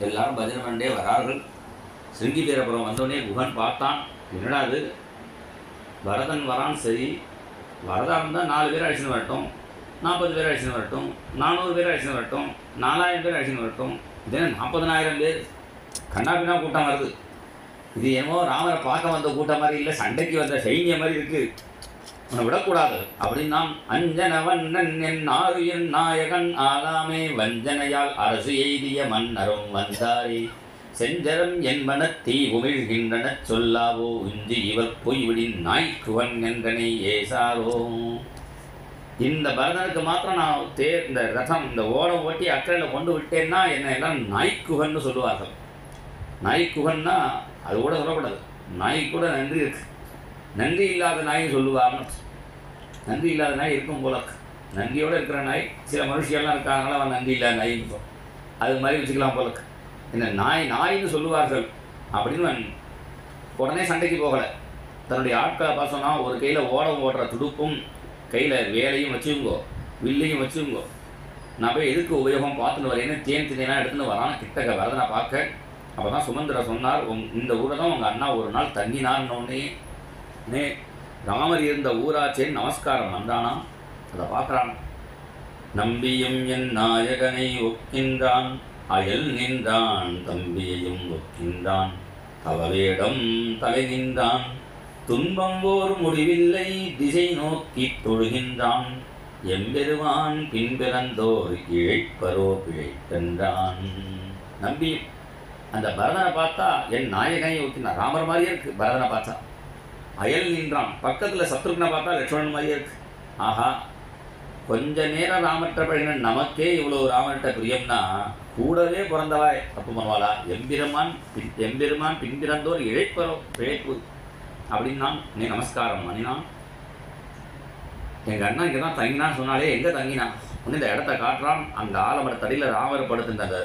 எல்லாரும் பஜனை பண்ணே வரார்கள். சிருங்கி பேரப்புறம் வந்தோடனே குகன் பார்த்தான், என்னடா அது பரதன் வரான், சரி வரதா இருந்தால் 4 பேர் அழைச்சின்னு வரட்டும், 40 பேர் அழைச்சின்னு வரட்டும், 400 பேர் அழைச்சின்னு வரட்டும், 4000 பேர் அழைச்சின்னு வரட்டும், இதே 40,000 பேர் கண்ணாபின்னா கூட்டம் வருது. இது என்னமோ ராமரை பார்க்க வந்த கூட்டம் மாதிரி இல்லை, சண்டைக்கு வந்த சைன்யம் மாதிரி இருக்குது, உன்னை விடக்கூடாது அப்படின்னா அஞ்சனவண்ணன் என் ஆறு என் நாயகன் ஆலாமே வஞ்சனையால் அரசு எய்திய மன்னரும் வந்தாரே செஞ்சரம் என்பன தீ உமிழ்கின்றன சொல்லாவோ உஞ்சி இவர் பொய்விடின் நாய்க்குவன் என்றனை ஏசாரோ. இந்த பரதனுக்கு மாத்திரம் நான் இந்த ரதம் இந்த ஓடம் ஓட்டி அக்கறையில் கொண்டு விட்டேன்னா என்னை எல்லாம் நாய்க்குகன்னு சொல்லுவார்கள். நாய்க்குகன்னா அது கூட சொல்லக்கூடாது, நாய் கூட நன்றி இருக்கு, நன்றி இல்லாத நாய் சொல்லுவார்னு. நன்றி இல்லாத நாய் இருக்கும் போல, நன்றியோடு இருக்கிற நாய் சில மனுஷியெல்லாம் இருக்காங்களா, அவன் நன்றி இல்லாத நாய்ன்னு அது மாதிரி வச்சுக்கலாம் போல. இந்த நாயின்னு சொல்லுவார்கள் அப்படின்னு உடனே சண்டைக்கு போகலை. தன்னுடைய ஆட்களை பார்த்தோன்னா ஒரு கையில் ஓடம் ஓடுற துடுப்பும் கையில் வேலையும் வச்சுங்கோ, வில்லையும் வச்சுங்கோ, நான் போய் எதுக்கு உபயோகம் பார்த்துன்னு வரேன்னு தேன் திணையெல்லாம் எடுத்துன்னு வரான். கிட்டக்க வரதனை பார்க்க அப்போ தான் சுமந்திர சொன்னார், இந்த ஊரை தான் உங்கள் அண்ணா ஒரு நாள் தங்கினார்னோடனே ராமர் இருந்த ஊராச்சேன்னு நமஸ்காரம் வந்தானா. அதை பார்க்குறான். நம்பியும் என் நாயகனை ஒக்கின்றான், அயல் நின்றான் தம்பியையும் ஒக்கின்றான், தவவேடம் தலை நின்றான், துன்பம் ஓர் முடிவில்லை திசை நோக்கி தொழுகின்றான், எம்பெருவான் பின்பிறந்தோர் இழைப்பரோ பிழைக்கின்றான். நம்பி அந்த பரதனை பார்த்தா என் நாயகனை ஒக்கினான், ராமர் மாதிரியே இருக்குது. பரதனை பார்த்தா அயல் நின்றான், பக்கத்தில் சத்ருக்னை பார்த்தா லட்சுமணன் மாதிரியே இருக்கு. ஆஹா, கொஞ்ச நேரம் ராமர்கிட்ட பழகின நமக்கே இவ்வளோ ராமர்கிட்ட பிரியம்னா கூடவே பிறந்தவாய் தப்பு பண்ணுவாளா? எம்பெருமான் பின்பிறந்தோர் இழைப்பரோ பிழைப்பு அப்படின்னா நீ நமஸ்காரம் பண்ணினான். எங்கள் அண்ணா இங்கே தான் தங்கினான்னு சொன்னாலே எங்கே தங்கினான் ஒன்று இந்த இடத்த காட்டுறான். அந்த ஆலமர தடியில் ராமர் படுத்துன்ற அந்த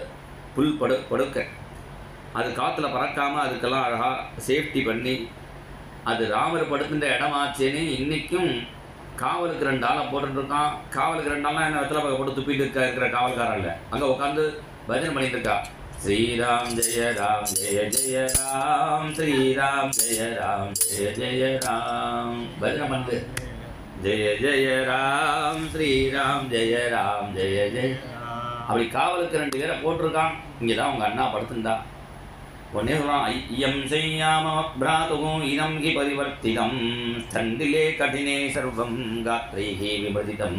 புல் படுக்க அது காற்றுல பறக்காமல் அதுக்கெல்லாம் அழகாக சேஃப்டி பண்ணி அது ராமர் படுத்துன்ற இடமாச்சேன்னு இன்றைக்கும் காவலுக்கு 2 ஆளை போட்டுருக்கான். காவலுக்கு 2 ஆள்லாம் என்ன வெத்தலை பக்கம் போட்டு துப்பிட்டு இருக்கிற காவல்காரன் இல்லை, அங்கே உட்காந்து பஜனை பண்ணிட்டு இருக்கா. ஸ்ரீராம் ஜெய ராம் ஜெய ஜெய ராம், ஸ்ரீராம் ஜெய ராம் ஜெய ஜெய ராம், பஜனை பண்ணு. ஜெய ஜெய ராம் ஸ்ரீராம் ஜெய ராம் ஜெய ஜெய. அப்படி காவலுக்கு 2 பேரை போட்டிருக்கான். இங்கே தான் உங்கள் அண்ணா படுத்துண்டா. உடனே சொல்கிறான், ஐயம் செய்யாம பிராத்துகும் இனம் ஹி பரிவர்த்திதம் தண்டிலே கடினே சர்வம் காத்ரைஹி விபதிதம்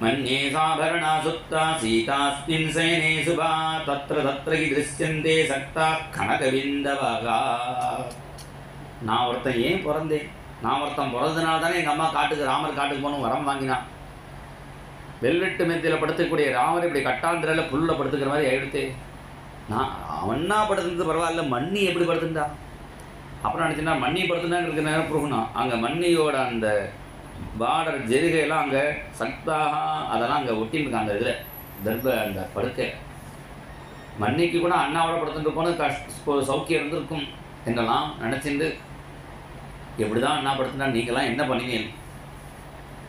மன்யே சாபரணா சுத்தா சீதாஸ்மின் சேனே சுபா தத்ர தத்ர ஹி திருஷ்யந்தே சக்தா கனகவிந்தவகா. நான் ஒருத்தன் ஏன் பிறந்தேன்? நான் ஒருத்தன் பிறந்ததுனால தானே எங்கள் அம்மா காட்டுக்கு ராமர் காட்டுக்கு போகணும் வரம் வாங்கினான். வெல்வெட்டு மெத்தியில் படுத்தக்கூடிய ராமர் இப்படி கட்டாந்திரையில் புல்லில் படுத்துக்கிற மாதிரி ஆகிடுத்தே. நான் அவன்னா படுத்துனது பரவாயில்ல, மண்ணி எப்படி படுத்துட்டா? அப்புறம் நினச்சின்னா மண்ணி படுத்துனாங்கிறது நேரம் ப்ரூஃப்னா அங்கே மண்ணியோட அந்த பார்டர் ஜெருகையெல்லாம் அங்கே சக்தாக அதெல்லாம் அங்கே ஒட்டின்னு அந்த இதில் தர்ப அந்த படுக்கை மண்ணிக்கு கூட அண்ணாவோட படுத்துட்டு போன சௌக்கியம் இருந்திருக்கும் என்றெல்லாம் நினச்சிட்டு எப்படி தான் அண்ணா படுத்துனா நீங்களாம் என்ன பண்ணினீங்க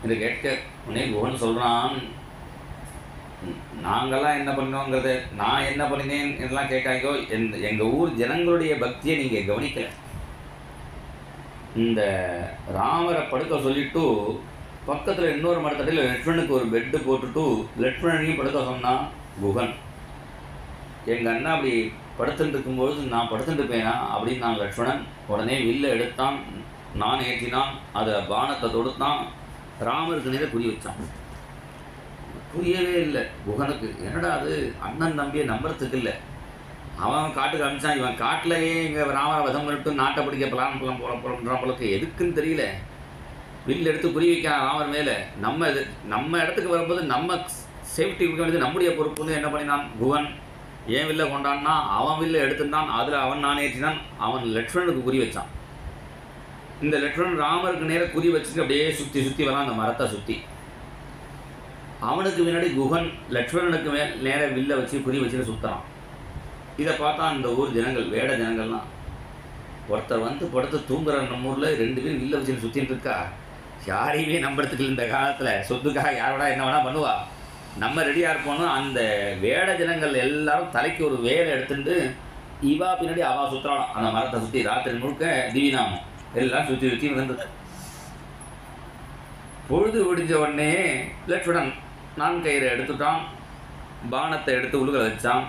என்று கேட்க உடனே குகன் சொல்கிறான், நாங்கள்லாம் என்ன பண்ணோங்கிறத நான் என்ன பண்ணினேன் இதெல்லாம் கேட்காங்கோ. எங்கள் ஊர் ஜனங்களுடைய பக்தியை நீங்கள் கவனிக்கலை. இந்த ராமரை படுக்க சொல்லிவிட்டு பக்கத்தில் இன்னொரு மரத்தடியில் லட்சுமணனுக்கு ஒரு பெட்டு போட்டுட்டு லட்சுமணனையும் படுக்க சொன்னான் குகன். எங்கள் அண்ணா அப்படி படுத்துட்டு இருக்கும்போது நான் படுத்துட்டு இருப்பேனா அப்படின்னு நான் லட்சுமணன் உடனே வில்லை எடுத்தான், நான் ஏற்றினான், அதை பானத்தை தொடுத்தான், ராமருக்கு நேர குறி வச்சான். புரியவே இல்லை குகனுக்கு. என்னடா அது அண்ணன் தம்பியை நம்புறதுக்கு இல்லை. அவன் காட்டுக்கு அனுப்பிச்சான், இவன் காட்டிலேயே இங்கே ராமரை வதம் பண்ணிட்டு நாட்டை பிடிக்க பிளான் போலக்கு எதுக்குன்னு தெரியல. வில் எடுத்து குறி வைக்கான் ராமர் மேலே. நம்ம இடத்துக்கு வரும்போது நம்ம சேஃப்டி கொடுக்க வேண்டியது நம்முடைய பொறுப்புன்னு என்ன பண்ணினான் குகன். ஏன் வில்லை கொண்டான்னா அவன் வில்லை எடுத்துட்டான், அதில் அவன் நான் ஏற்றினான், அவன் லட்சுமணனுக்கு குறி வச்சான். இந்த லட்சுமணன் ராமருக்கு நேராக குறி வச்சுட்டு அப்படியே சுற்றி வரான் அந்த மரத்தை சுற்றி. அவனுக்கு முன்னாடி குகன் லட்சுமணனுக்கு நேர வில்லை வச்சு குறி வச்சுட்டு சுற்றுறான். இதை பார்த்தா இந்த ஊர் ஜனங்கள் வேட ஜனங்கள்லாம் ஒருத்தர் வந்து படுத்து தூங்குற நம்ம ஊரில் 2 பேர் வில்லை வச்சுட்டு சுற்றின்னு இருக்கா. யாரையுமே நம்புறதுக்கு இந்த காலத்தில் சொத்துக்காக யாரோட என்ன வேணால் பண்ணுவா. நம்ம ரெடியாக இருப்போம்னு அந்த வேட ஜனங்கள் எல்லாரும் தலைக்கு ஒரு வேலை எடுத்துட்டு இவா பின்னாடி அவா சுற்றுறாளாம். அந்த மரத்தை சுற்றி ராத்திரி முழுக்க திவிநாமம் எல்லாம் சுற்றி சுற்றி வந்துருக்கு. பொழுது விடிஞ்ச உடனே லட்சுமணன் நான் கயிறை எடுத்துட்டான், பானத்தை எடுத்து உழுக வச்சான்.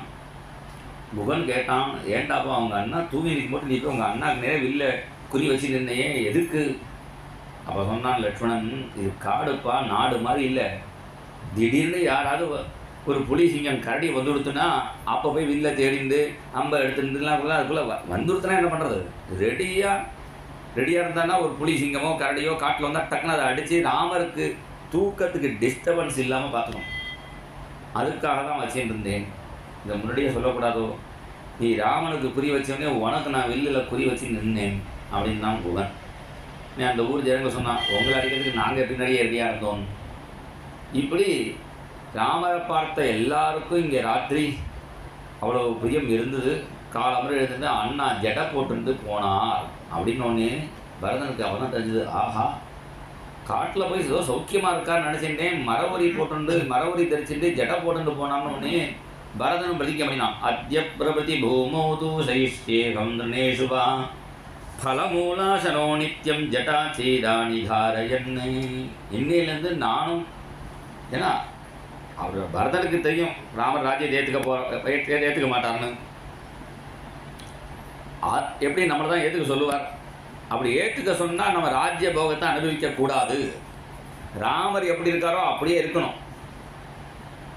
குகன் கேட்டான், ஏண்டாப்பா அவங்க அண்ணா தூங்கி நிற்கும் போட்டு நீ போய் உங்கள் அண்ணாக்கு நேரம் வில்ல குறி வச்சு நின்னையே எதுக்கு? அப்போ சொன்னான் லட்சுமணன், இது காடுப்பா, நாடு மாதிரி இல்லை. திடீர்னு யாராவது ஒரு புலி சிங்கம் கரடி வந்து கொடுத்துனா அப்போ போய் வில்ல தேடிந்து அம்பை எடுத்துட்டுலாம் அதுக்குள்ளே வந்துடுத்துனா என்ன பண்ணுறது? ரெடியாக இருந்தானா ஒரு புலி சிங்கமோ கரடியோ காட்டில் வந்தால் டக்குன்னு அதை அடித்து ராமருக்கு தூக்கத்துக்கு டிஸ்டர்பன்ஸ் இல்லாமல் பார்த்துக்கணும். அதுக்காக தான் வச்சுட்டு இருந்தேன். இதை முன்னாடியே சொல்லக்கூடாதோ? நீ ராமனுக்கு குறி வச்சோடனே உனக்கு நான் வில்லில் குறி வச்சு நின்னேன் அப்படின்னு தான் குகன். நீ அந்த ஊர் ஜனங்க சொன்னான், உங்களை அடிக்கிறதுக்கு நாங்கள் பின்னாடியே ரெடியாக இருந்தோம். இப்படி ராமரை பார்த்த எல்லாருக்கும் இங்கே ராத்திரி அவ்வளோ பிரியம் இருந்தது. காலமுறை எழுதுந்து அண்ணா ஜடை போட்டுட்டு போனார் அப்படின்னோடனே பரதனுக்கு அவன் தான் தெரிஞ்சது, ஆஹா காட்டில் போய் ஏதோ சௌக்கியமாக இருக்கான்னு நினச்சிட்டேன், மரவரி தரிச்சுட்டு ஜடை போட்டுட்டு போனான்னு பரதனும் பிரதிக்க பண்ணினான். அத்ய பிரபதி பூமோது சைஷ்யேகம் திருநேஷுவா ஃபலமூலாசனோ நித்யம் ஜட்டா சேதானி தாரயன்னு. இன்னையிலேருந்து நானும், ஏன்னா அவர் பரதனுக்கு தெரியும் ராமர் ராஜ்யத்தை ஏற்றுக்க மாட்டார்னு. எப்படி நம்மளை தான் ஏற்றுக்க சொல்லுவார்? அப்படி ஏற்றுக்க சொன்னால் நம்ம ராஜ்ய போகத்தை அனுபவிக்கக்கூடாது. ராமர் எப்படி இருக்காரோ அப்படியே இருக்கணும்.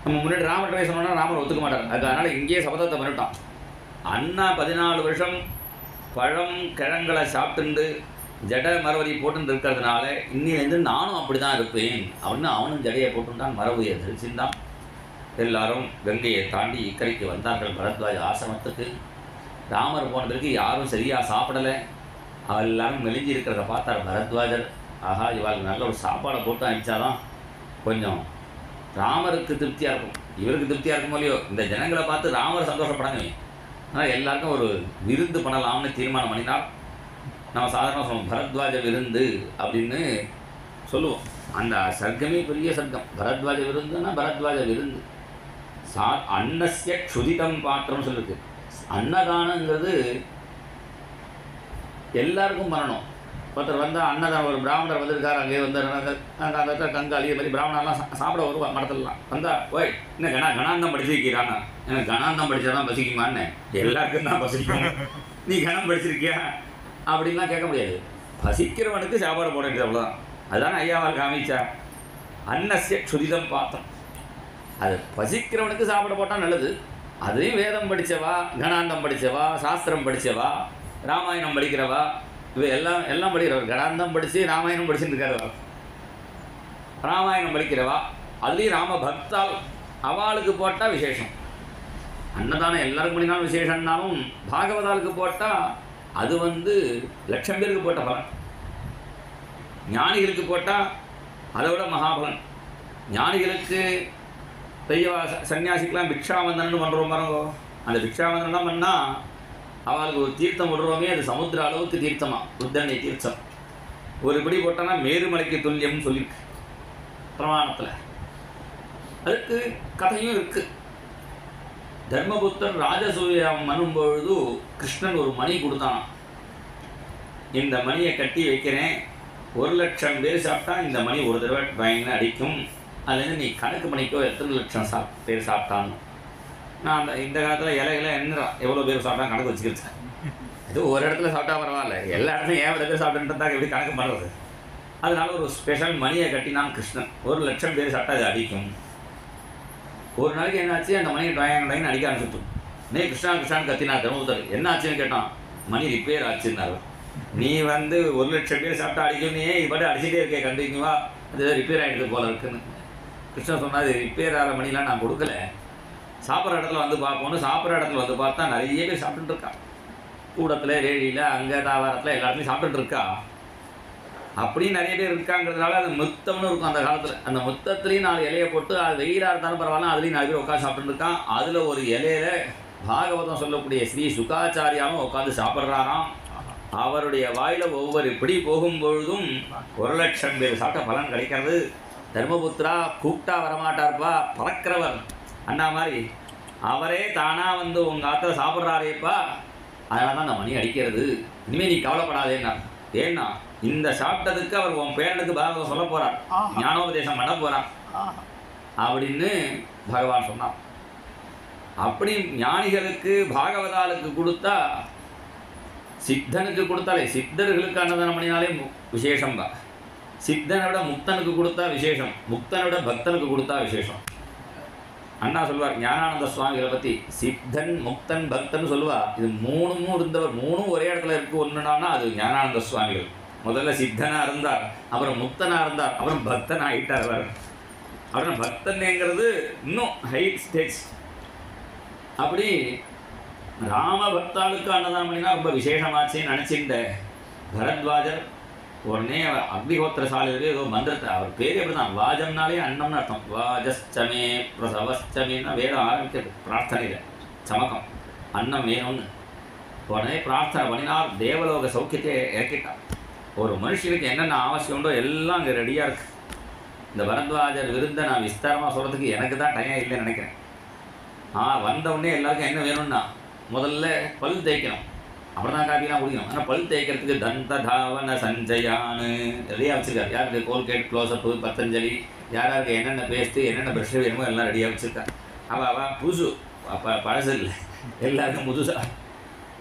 நம்ம முன்னாடி ராமர்கிட்ட சொன்னோம்னா ராமர் ஒத்துக்க மாட்டார். அதனால் இங்கேயே சபதத்தை பண்ணிட்டான். அண்ணா 14 வருஷம் பழம் கிழங்களை சாப்பிட்டுண்டு ஜட மரவரி போட்டு இருக்கிறதுனால இன்னிலேருந்து நானும் அப்படி தான் இருப்பேன் அப்படின்னு அவனும் ஜடையை போட்டுட்டான், மரவரியை தரிசிந்தான். எல்லாரும் கங்கையை தாண்டி இக்கரைக்கு வந்தார்கள் பரத்வாஜ ஆசிரமத்துக்கு. ராமர் போனதற்கு யாரும் சரியாக சாப்பிடலை. எல்லாரும் மெலிஞ்சி இருக்கிறத பார்த்தார் பரத்வாஜர். ஆஹா, இவாளுக்கு நல்ல ஒரு சாப்பாடை போட்டு அனுப்பிச்சாதான் கொஞ்சம் ராமருக்கு திருப்தியாக இருக்கும். இவருக்கு திருப்தியாக இருக்குமோ இல்லையோ, இந்த ஜனங்களை பார்த்து ராமர் சந்தோஷப்படாங்க. ஆனால் எல்லாருக்கும் ஒரு விருந்து பண்ணலாம்னு தீர்மானம் பண்ணினார். நம்ம சாதாரணமாக சொல்லுவோம் பரத்வாஜ விருந்து அப்படின்னு சொல்லுவோம். அந்த சர்க்கமே பெரிய சர்க்கம். பரத்வாஜ விருந்துன்னா பரத்வாஜ விருந்து. அன்னஸ்ய க்ஷுதிதம் பாத்திரம்னு சொல்லிருக்கு. அன்னதானங்கிறது எல்லாருக்கும் பண்ணணும். ஒருத்தர் வந்தால் அன்னதானம், ஒரு பிராமணர் வந்திருக்கார், அங்கே வந்து அந்த இடத்துல கங்காளி இது மாதிரி பிராமணர்லாம் சாப்பிட வருவாங்க மடத்துலலாம். வந்தால் ஓய் இன்னும் கணாந்தம் படிச்சிருக்கிறாங்க, எனக்கு கணாந்தம் படித்தா தான் பசிக்குமான்னு. எல்லாருக்கும் தான் பசிக்கும், நீ கணம் படிச்சிருக்கியா அப்படின்லாம் கேட்க முடியாது. பசிக்கிறவனுக்கு சாப்பாடு போட வேண்டியது, அவ்வளோதான். அதுதானே ஐயாவால் காமிச்சா அன்னஸ்ய க்ஷுதிதம் பாத்திரம். அது பசிக்கிறவனுக்கு சாப்பிட போட்டால் நல்லது. அதுலேயும் வேதம் படித்தவா, கணாந்தம் படித்தவா, சாஸ்திரம் படித்தவா, ராமாயணம் படிக்கிறவா, இவ எல்லாம் படிக்கிறவர். கணாந்தம் படித்து ராமாயணம் படிச்சுட்டு இருக்காருவா. ராமாயணம் படிக்கிறவா, அதுலேயும் ராம பக்தால் அவளுக்கு போட்டால் விசேஷம். அன்னதானம் எல்லாருக்கும் பண்ணினாலும் விசேஷம்னாலும் பாகவதாளுக்கு போட்டால் அது லட்சம் பேருக்கு போட்ட பலன். ஞானிகளுக்கு போட்டால் அதை விட மகாபலன். ஞானிகளுக்கு பெரியவா சன்னியாசிக்கெலாம் பிக்ஷாவந்தனன்னு பண்ணுறோம் பாருங்கோ. அந்த பிக்ஷாவந்தனெலாம் பண்ணால் அவளுக்கு ஒரு தீர்த்தம் விடுறோமே, அது சமுத்திர அளவுக்கு தீர்த்தமாக, உத்தரணி தீர்த்தம். ஒரு பிடி போட்டோன்னா மேருமலைக்கு துல்லியம்னு சொல்லியிருக்கு பிரமாணத்தில். அதுக்கு கதையும் இருக்குது. தர்மபுத்தர் ராஜசூயம் மனும்பொழுது கிருஷ்ணன் ஒரு மணி கொடுத்தான். இந்த மணியை கட்டி வைக்கிறேன், 1,00,000 பேர் சாப்பிட்டா இந்த மணி ஒரு தடவை பயங்கர அடிக்கும். அதுலேருந்து நீ கணக்கு பண்ணிக்கோ எத்தனை லட்சம் பேர் சாப்பிட்டான்னு. நான் இந்த காலத்தில் இலைகளை என்ன எவ்வளோ பேர் சாப்பிட்டா கணக்கு வச்சுக்கிட்டேன். இது ஒரு இடத்துல சாப்பிட்டா பரவாயில்ல, எல்லா இடத்துலையும் ஏன் பேர் சாப்பிட்டுன்றதாக எப்படி கணக்கு பண்ணுறது? அதனால ஒரு ஸ்பெஷல் மணியை கட்டினான் கிருஷ்ணன். 1,00,000 பேர் சாப்பிட்டா அது அடிக்கும். ஒரு நாளைக்கு என்னாச்சு, அந்த மணியை டாயங்கன்னு அடிக்க ஆரம்பிச்சுட்டு நீ கிருஷ்ணான்னு கத்தினா தர்மபுத்தர். என்ன ஆச்சுன்னு கேட்டான். மணி ரிப்பேர் ஆச்சுன்னாரு. நீ 1,00,000 பேர் சாப்பிட்டா அடிக்கும், நீ இது பாட்டு அடிச்சுட்டே இருக்கே கண்டினியூவா, அது ரிப்பேர் ஆகிடுது போல இருக்குன்னு. கிருஷ்ணன் சொன்னால் அது ரிப்பேர் ஆகிற மணிலாம் நான் கொடுக்கல, சாப்பிட்ற இடத்துல வந்து பார்ப்போன்னு. சாப்பிட்ற இடத்துல வந்து பார்த்தா நிறைய பேர் சாப்பிட்டுட்டு இருக்கா. கூடத்தில், ரேடியில், அங்கே தாவாரத்தில் எல்லா இடத்துலையும் சாப்பிட்டுட்டு இருக்கா. அப்படியும் நிறைய பேர் இருக்காங்கிறதுனால அது முத்தம்னு இருக்கும் அந்த காலத்தில். அந்த முத்தத்துலேயும் 4 இலையை போட்டு, அது வெயிலாக இருந்தாலும் பரவாயில்ல, அதுலேயும் 4 பேர் உட்காந்து சாப்பிட்டுட்டு இருக்கான். அதில் ஒரு இலையில பாகவதம் சொல்லக்கூடிய ஸ்ரீ சுகாச்சாரியாவும் உட்காந்து சாப்பிட்றாராம். அவருடைய வாயில் ஒவ்வொரு பிடி போகும்பொழுதும் 1,00,000 பேர் சாப்பிட்ட பலன் கிடைக்கிறது. தர்மபுத்திரா கூப்பிட்டா வரமாட்டார்ப்பா, பறக்கிறவர் அண்ணா மாதிரி அவரே தானாக வந்து உங்கள் ஆற்றுல சாப்பிட்றாரேப்பா, அதனால தான் அந்த மணி அடிக்கிறது, இனிமேல் நீ கவலைப்படாதேன்னா. ஏன்னா இந்த சாப்பிட்டதுக்கு அவர் உன் பேரனுக்கு பாகவதம் சொல்ல போகிறார், ஞானோபதேசம் பண்ண போகிறார் அப்படின்னு பகவான் சொன்னான். அப்படி ஞானிகளுக்கு பாகவதாளுக்கு கொடுத்தா, சித்தனுக்கு கொடுத்தாலே, சித்தர்களுக்கு அன்னதானம் பண்ணினாலே விசேஷம்பா. சித்தனை விட முக்தனுக்கு கொடுத்தா விசேஷம், முக்தனை விட பக்தனுக்கு கொடுத்தா விசேஷம். அண்ணா சொல்வார் ஞானானந்த சுவாமிகளை பற்றி, சித்தன் முக்தன் பக்தன் சொல்லுவார். இது மூணும் இருந்தவர், மூணும் ஒரே இடத்துல இருக்கு ஒன்றுனா அது ஞானானந்த சுவாமிகள். முதல்ல சித்தனாக இருந்தார், அப்புறம் முக்தனாக இருந்தார், அப்புறம் பக்தன் ஆகிட்டார். அப்புறம் பக்தன்ங்கிறது இன்னும் ஹை ஸ்டேஜ். அப்படி ராம பக்தாளுக்கு அன்னதானம் பண்ணினா ரொம்ப விசேஷமாச்சுன்னு நினச்சிருந்த பரத்வாஜர் உடனே அக்னிஹோத்திர சாலையிலே ஏதோ மந்திரத்தை, அவர் பேர் எப்படி தான், வாஜம்னாலே அன்னம்னு அர்த்தம். வாஜஸ்டமே பிரசவஸ்டமேன்னா வேதம் ஆரம்பிக்கிறது பிரார்த்தனையில், சமக்கம் அன்னம் வேணும்னு. உடனே பிரார்த்தனை பண்ணினார், தேவலோக சௌக்கியத்தை இறக்கிட்டார். ஒரு மனுஷனுக்கு என்னென்ன அவசியம்ன்றோ எல்லாம் அங்கே ரெடியாக இருக்குது. இந்த பரத்வாஜர் விருந்தை நான் விஸ்தாரமாக சொல்கிறதுக்கு எனக்கு தான் டைம் இல்லைன்னு நினைக்கிறேன். வந்தவுடனே எல்லாருக்கும் என்ன வேணும்னா, முதல்ல பல் தேய்க்கணும், அப்புறம் தான் காப்பிலாம் குடிக்கணும். ஆனால் பல் தேய்க்கிறதுக்கு தந்த தாவன சஞ்சயான்னு ரெடியாக வச்சுருக்காரு. யாருக்கு கோல்கேட், க்ளோஸ்அப்பு, பத்தஞ்சலி, யாராருக்கு என்னென்ன பேஸ்ட்டு என்னென்ன ப்ரெஷ் வேணுமோ எல்லாம் ரெடியாக வச்சுருக்காரு. அவள் புதுசு, பழசு இல்லை, எல்லாருக்கும் புதுசாக.